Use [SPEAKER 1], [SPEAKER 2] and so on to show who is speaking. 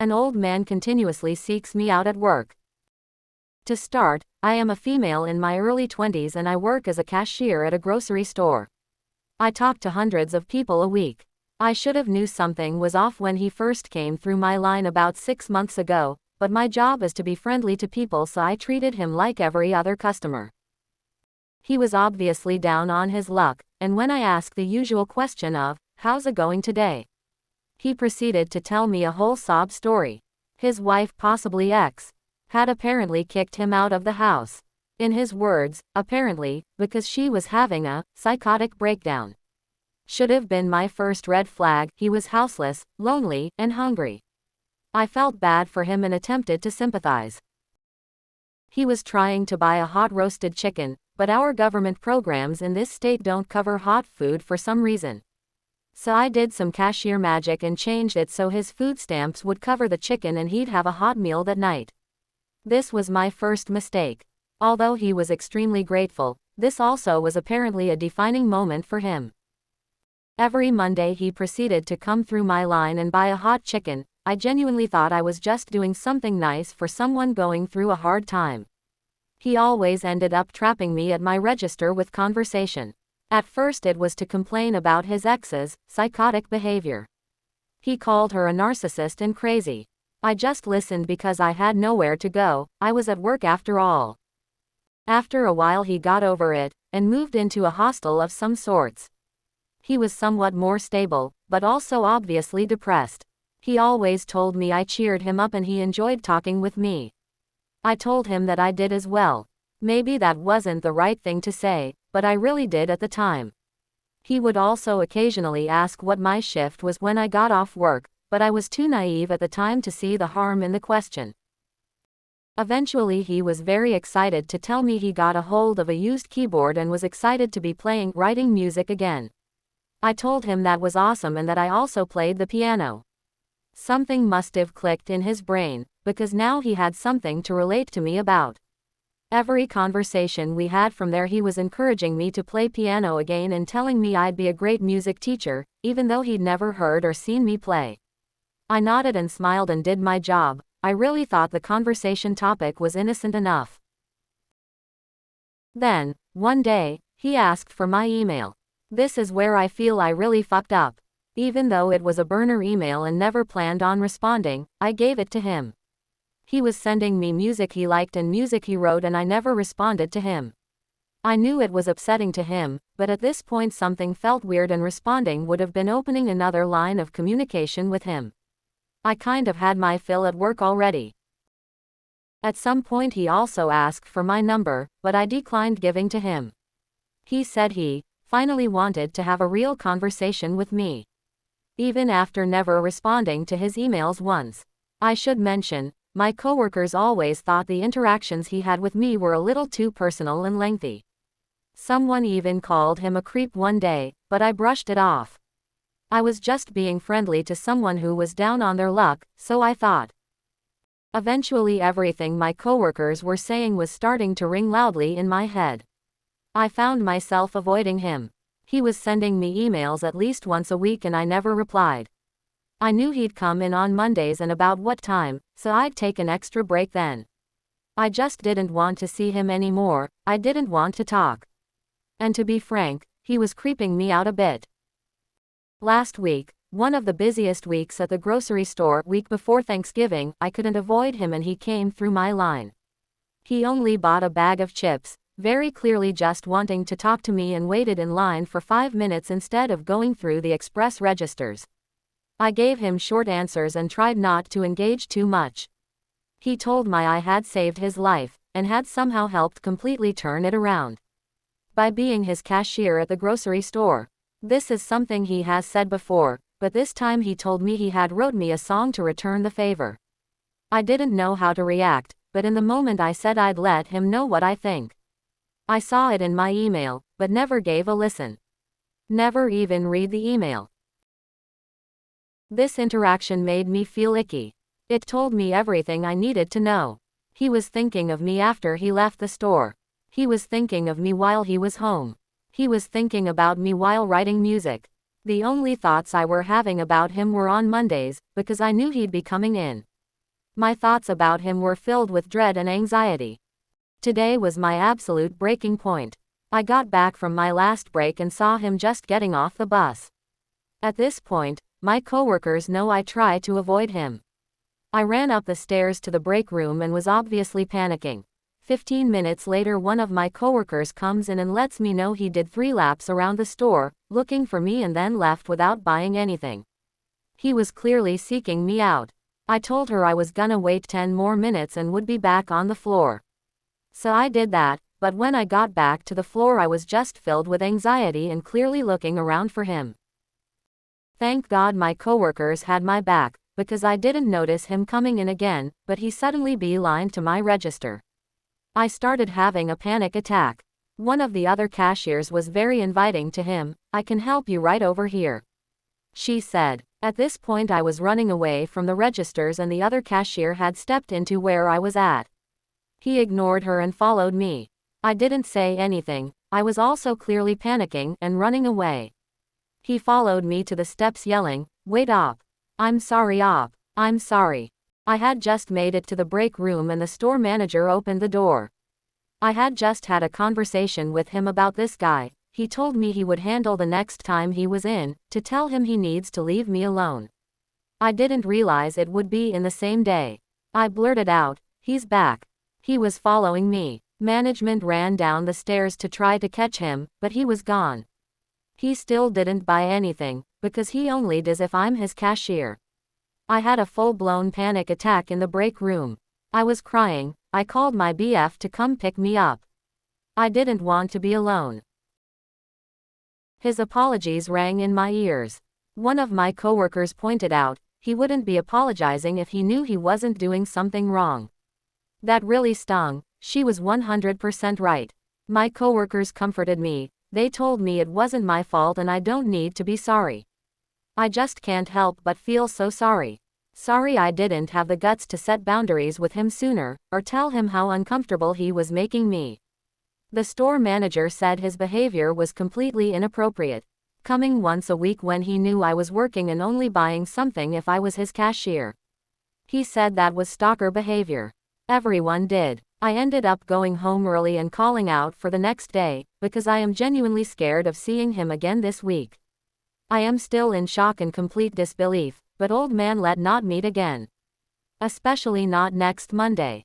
[SPEAKER 1] An old man continuously seeks me out at work. To start, I am a female in my early 20s and I work as a cashier at a grocery store. I talk to hundreds of people a week. I should have knew something was off when he first came through my line about 6 months ago, but my job is to be friendly to people, so I treated him like every other customer. He was obviously down on his luck, and when I asked the usual question of, "How's it going today?" he proceeded to tell me a whole sob story. His wife, possibly ex, had apparently kicked him out of the house. In his words, apparently, because she was having a psychotic breakdown. Should have been my first red flag. He was houseless, lonely, and hungry. I felt bad for him and attempted to sympathize. He was trying to buy a hot roasted chicken, but our government programs in this state don't cover hot food for some reason. So I did some cashier magic and changed it so his food stamps would cover the chicken and he'd have a hot meal that night. This was my first mistake. Although he was extremely grateful, this also was apparently a defining moment for him. Every Monday he proceeded to come through my line and buy a hot chicken. I genuinely thought I was just doing something nice for someone going through a hard time. He always ended up trapping me at my register with conversation. At first it was to complain about his ex's psychotic behavior. He called her a narcissist and crazy. I just listened because I had nowhere to go. I was at work after all. After a while he got over it, and moved into a hostel of some sorts. He was somewhat more stable, but also obviously depressed. He always told me I cheered him up and he enjoyed talking with me. I told him that I did as well. Maybe that wasn't the right thing to say, but I really did at the time. He would also occasionally ask what my shift was when I got off work, but I was too naive at the time to see the harm in the question. Eventually he was very excited to tell me he got a hold of a used keyboard and was excited to be writing music again. I told him that was awesome and that I also played the piano. Something must have clicked in his brain, because now he had something to relate to me about. Every conversation we had from there he was encouraging me to play piano again and telling me I'd be a great music teacher, even though he'd never heard or seen me play. I nodded and smiled and did my job. I really thought the conversation topic was innocent enough. Then, one day, he asked for my email. This is where I feel I really fucked up. Even though it was a burner email and never planned on responding, I gave it to him. He was sending me music he liked and music he wrote and I never responded to him. I knew it was upsetting to him, but at this point something felt weird and responding would have been opening another line of communication with him. I kind of had my fill at work already. At some point he also asked for my number, but I declined giving to him. He said he finally wanted to have a real conversation with me. Even after never responding to his emails once. I should mention, my coworkers always thought the interactions he had with me were a little too personal and lengthy. Someone even called him a creep one day, but I brushed it off. I was just being friendly to someone who was down on their luck, so I thought. Eventually everything my coworkers were saying was starting to ring loudly in my head. I found myself avoiding him. He was sending me emails at least once a week and I never replied. I knew he'd come in on Mondays and about what time, so I'd take an extra break then. I just didn't want to see him anymore. I didn't want to talk. And to be frank, he was creeping me out a bit. Last week, one of the busiest weeks at the grocery store, week before Thanksgiving, I couldn't avoid him and he came through my line. He only bought a bag of chips, very clearly just wanting to talk to me, and waited in line for 5 minutes instead of going through the express registers. I gave him short answers and tried not to engage too much. He told me I had saved his life, and had somehow helped completely turn it around. By being his cashier at the grocery store. This is something he has said before, but this time he told me he had wrote me a song to return the favor. I didn't know how to react, but in the moment I said I'd let him know what I think. I saw it in my email, but never gave a listen. Never even read the email. This interaction made me feel icky. It told me everything I needed to know. He was thinking of me after he left the store. He was thinking of me while he was home. He was thinking about me while writing music. The only thoughts I were having about him were on Mondays, because I knew he'd be coming in. My thoughts about him were filled with dread and anxiety. Today was my absolute breaking point. I got back from my last break and saw him just getting off the bus. At this point, my coworkers know I try to avoid him. I ran up the stairs to the break room and was obviously panicking. 15 minutes later, one of my coworkers comes in and lets me know he did 3 laps around the store, looking for me, and then left without buying anything. He was clearly seeking me out. I told her I was gonna wait 10 more minutes and would be back on the floor. So I did that, but when I got back to the floor I was just filled with anxiety and clearly looking around for him. Thank God my coworkers had my back, because I didn't notice him coming in again, but he suddenly beelined to my register. I started having a panic attack. One of the other cashiers was very inviting to him. "I can help you right over here," she said. At this point I was running away from the registers and the other cashier had stepped into where I was at. He ignored her and followed me. I didn't say anything. I was also clearly panicking and running away. He followed me to the steps yelling, "Wait, op. I'm sorry, op. I'm sorry." I had just made it to the break room and the store manager opened the door. I had just had a conversation with him about this guy. He told me he would handle the next time he was in, to tell him he needs to leave me alone. I didn't realize it would be in the same day. I blurted out, "He's back." He was following me. Management ran down the stairs to try to catch him, but he was gone. He still didn't buy anything, because he only does if I'm his cashier. I had a full-blown panic attack in the break room. I was crying. I called my BF to come pick me up. I didn't want to be alone. His apologies rang in my ears. One of my coworkers pointed out, he wouldn't be apologizing if he knew he wasn't doing something wrong. That really stung. She was 100% right. My coworkers comforted me. They told me it wasn't my fault and I don't need to be sorry. I just can't help but feel so sorry. Sorry I didn't have the guts to set boundaries with him sooner, or tell him how uncomfortable he was making me. The store manager said his behavior was completely inappropriate. Coming once a week when he knew I was working and only buying something if I was his cashier. He said that was stalker behavior. Everyone did. I ended up going home early and calling out for the next day, because I am genuinely scared of seeing him again this week. I am still in shock and complete disbelief, but old man, let not meet again. Especially not next Monday.